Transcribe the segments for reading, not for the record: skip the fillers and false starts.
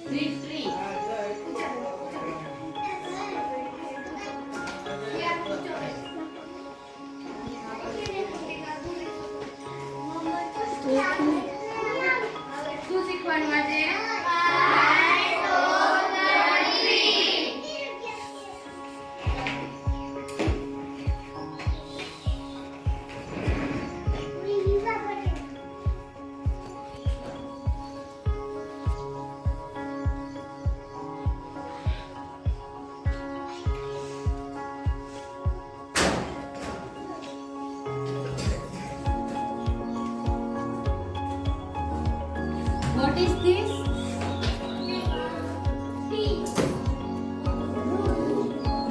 Tree, tree. શું શીખવાનું આજે? What is this?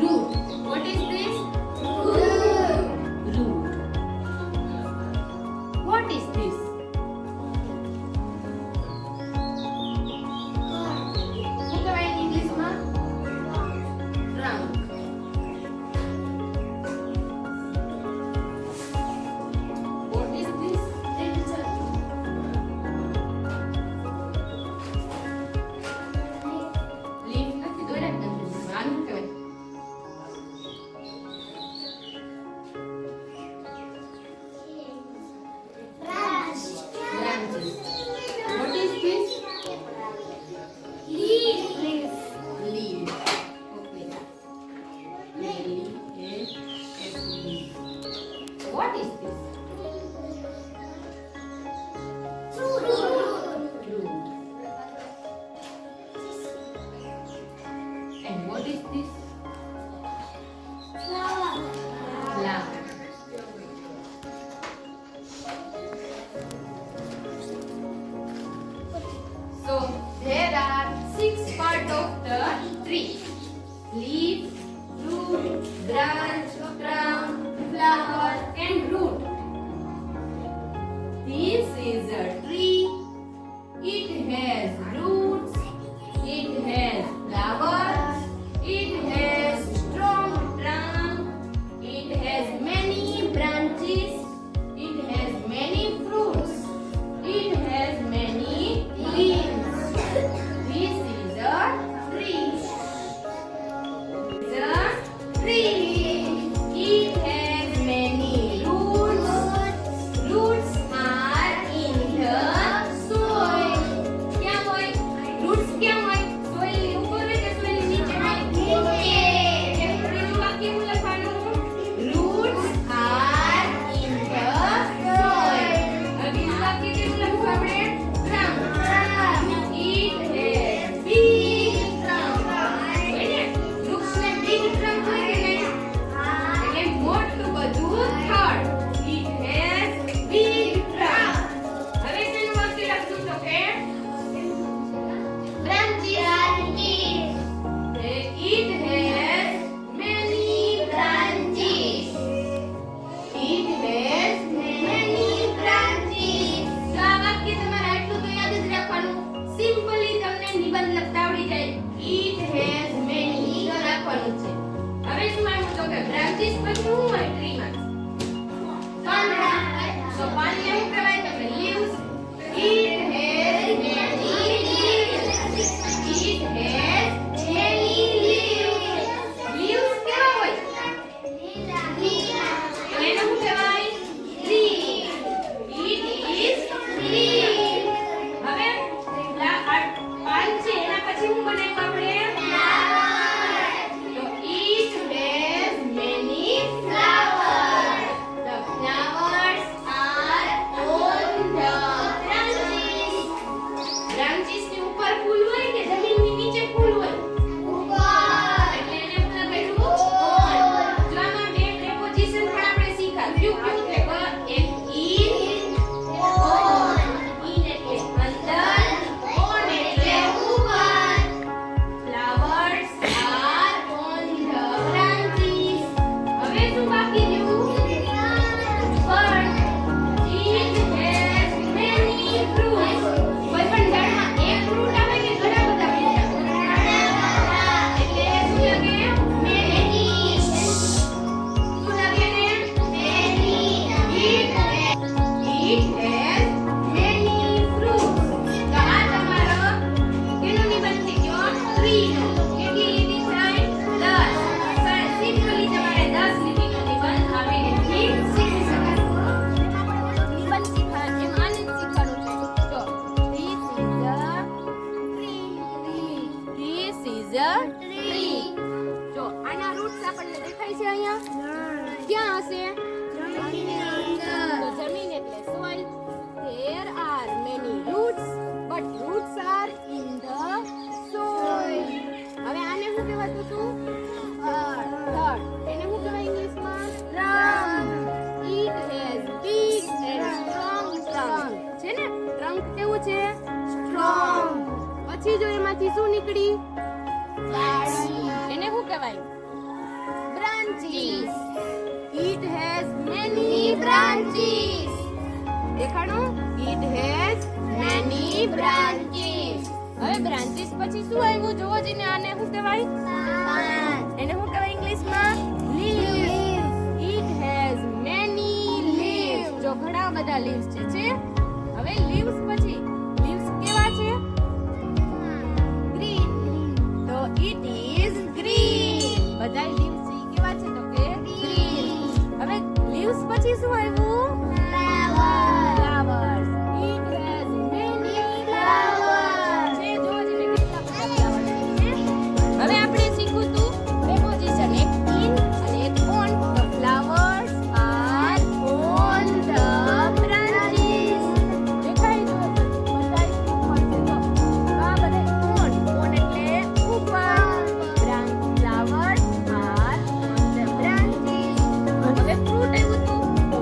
Root. What is this? Root. What is this? શું કહેવાય ઇંગ્લિશમાં? Trunk. What is this? Leaf નથી દોર્યા જ નથી. આનું શું કહેવાય? Branches. What is this? Leaf. Okay. L-E-A-F-E. What is this? Root. And what is this? Flower. So there are 6 parts of the tree: leaf, root, branch, trunk, flower, and root. This is a tree. It has roots. It has flowers. It has strong trunk. It has many branches. It has many fruits. It has many leaves. This is a tree. It's a tree. It has many roots. Roots are in the soil. क्या होय? Roots क्या होय? Soil ની ઉપર હોય કે soil ની નીચે હોય? નીચે. એટલે વાક્ય હું લખવાનું. Roots are in the soil. હવે બીજું વાક્ય કેવું લખવું આપણે? Trunk. It has big trunk. હોય ને? વૃક્ષને big trunk હોય કે નહીં? એટલે મોટું બધું થડ. It has big trunk. હવે શેનું વાક્ય લખશું તો કે branches. It has many branches. It has many branches. તો આ વાક્ય તમારે આટલું તો યાદ જ રાખવાનું. સિમ્પલી તમને નિબંધ લખતા આવડી જાય. It has many તો રાખવાનું છે. હવે શું આવ્યું તો કે branches પછી શું હોય ટ્રીમાં? પાંદડા. તો પાંદડા શું કહેવાય તો કે leaves. It has many leaves. It has many leaves. Leaves કેવા હોય? તો એને શું કહેવાય? Leaf. It is leaf. હવે પાન છે એના પછી શું બનાવ્યું આપણે? તો it has many flowers. The flowers are on the branches. Branches ની ઉપર ફૂલ હોય કે જમીનની નીચે ફૂલ હોય? એટલે એને શું લખેલું? On. જો આમાં બે preposition પણ આપણે શીખ્યા. કયું એટલે on. In એટલે અંદર. On એટલે ઉપર. Flowers are on the branches. હવે શું બાકી રહ્યું? ફળ. It has many fruits. કોઈ પણ ઝાડમાં એક ફ્રૂટ આવે કે ઘણા a tree. જો આના રૂટ્સ આપણને દેખાય છે અહીંયા ક્યાં હશે તો જમીન એટલે soil. There are many roots but roots are in the soil. હવે આને શું કહેવાતું હતું third. એને શું કહેવાય ઇંગ્લિશમાં trunk. It has big and strong trunk. છે ને trunk કેવું છે strong. પછી જો એમાંથી શું નીકળી એને શું કહેવાય branches. It has many branches. દેખાડો it has many branches. હવે branches પછી શું આવ્યું જોવો જીને આને શું કહેવાય એને શું કહેવાય ઇંગ્લિશમાં leaves. It has many leaves. જો ઘણા બધા leaves છે હવે leaves પછી leaves કેવા છે green. તો it is green. બધા leaves છે ઈ કેવા છે તો કે green. હવે leaves પછી શું આવ્યું flowers. It has many flowers. છે જો જીને કેટલા બધા flowers છે. હવે આપણે શીખવું તું preposition એક in અને એક on. The flowers are on the branches. દેખાય જો બધા ઉપર છે તો આ બધા on એટલે ઉપર. branch flowers are on the branches. હવે fruit આવ્યું તું તો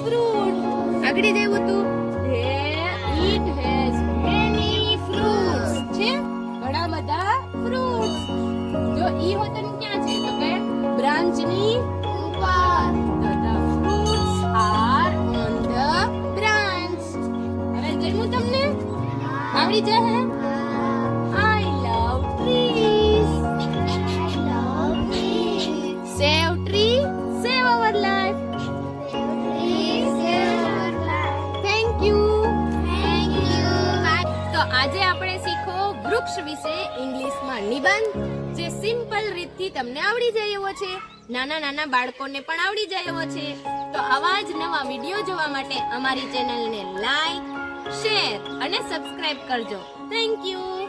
fruit આગળ જેવું તું it has many fruits છે ઘણા બધા fruits. જો ઈ હોતન ક્યાં છે તો કે branch ની ઉપર. the fruits are on the branch. હવે જેનું તમને આવડી જશે I love trees. Save tree, save our life. Thank you. તો આજે આપણે શીખો વૃક્ષ વિશે ઇંગ્લિશમાં નિબંધ જે સિમ્પલ રીતથી તમને આવડી જાય એવો છે. નાના નાના બાળકોને પણ આવડી જાય એવો છે. તો આવા જ નવા વિડીયો જોવા માટે અમારી ચેનલને લાઈક, શેર અને સબસ્ક્રાઇબ કરજો. Thank you.